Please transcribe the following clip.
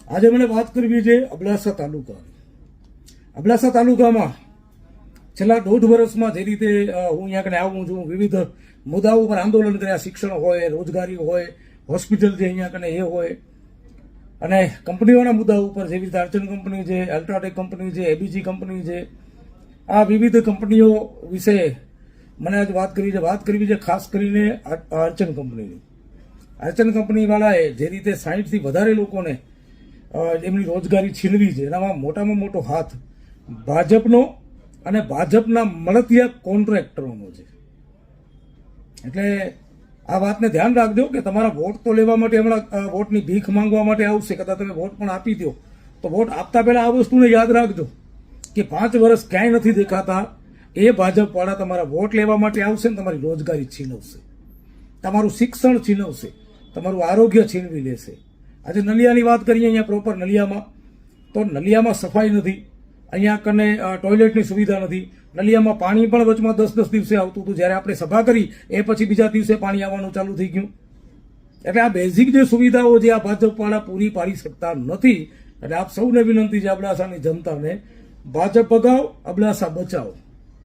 આજે મને વાત કરવી છે અબડાસા તાલુકાની. અબડાસા તાલુકામાં છેલ્લા 1.5 વર્ષમાં જે રીતે હું અહીંયા કને આવું છું, વિવિધ મુદ્દાઓ પર આંદોલન કર્યા, શિક્ષણ હોય, રોજગારી હોય, હોસ્પિટલ જે અહીંયા કને એ હોય, અને કંપનીઓના મુદ્દા ઉપર જેવી રીતે અર્ચન કંપની છે, અલ્ટ્રાટેક કંપની છે, એબીજી કંપની છે, આ વિવિધ કંપનીઓ વિશે મને આજ વાત કરવી છે ખાસ કરીને અર્ચન કંપનીની. અર્ચન કંપનીવાળાએ જે રીતે 60થી વધારે લોકોને એમની રોજગારી છીનવી છે, એનામાં મોટામાં મોટો હાથ ભાજપનો અને ભાજપના મળતિયા કોન્ટ્રાક્ટરોનો છે. એટલે આ વાતને ધ્યાન રાખજો કે તમારા વોટ તો લેવા માટે હમણાં વોટની ભીખ માંગવા માટે આવશે, કદાચ તમે વોટ પણ આપી દો તો વોટ આપતા પહેલા આ વસ્તુને યાદ રાખજો કે 5 વર્ષ ક્યાંય નથી દેખાતા. એ ભાજપવાળા તમારા વોટ લેવા માટે આવશે ને તમારી રોજગારી છીનવશે, તમારું શિક્ષણ છીનવશે, તમારું આરોગ્ય છીનવી લેશે. આજે નલિયાની વાત કરીએ, અહીંયા પ્રોપર નલિયામાં તો નલિયામાં સફાઈ નથી, અહીંયા કને ટોયલેટની સુવિધા નથી, નલિયામાં પાણી પણ વચમાં 10-10 દિવસે આવતું હતું. જ્યારે આપણે સભા કરી એ પછી બીજા દિવસે પાણી આવવાનું ચાલુ થઈ ગયું. એટલે આ બેઝિક જે સુવિધાઓ જે આ ભાજપવાળા પૂરી પાડી શકતા નથી. એટલે આપ સૌને વિનંતી છે, અબડાસાની જનતાને, ભાજપ ભગાવો, અબડાસા બચાવો.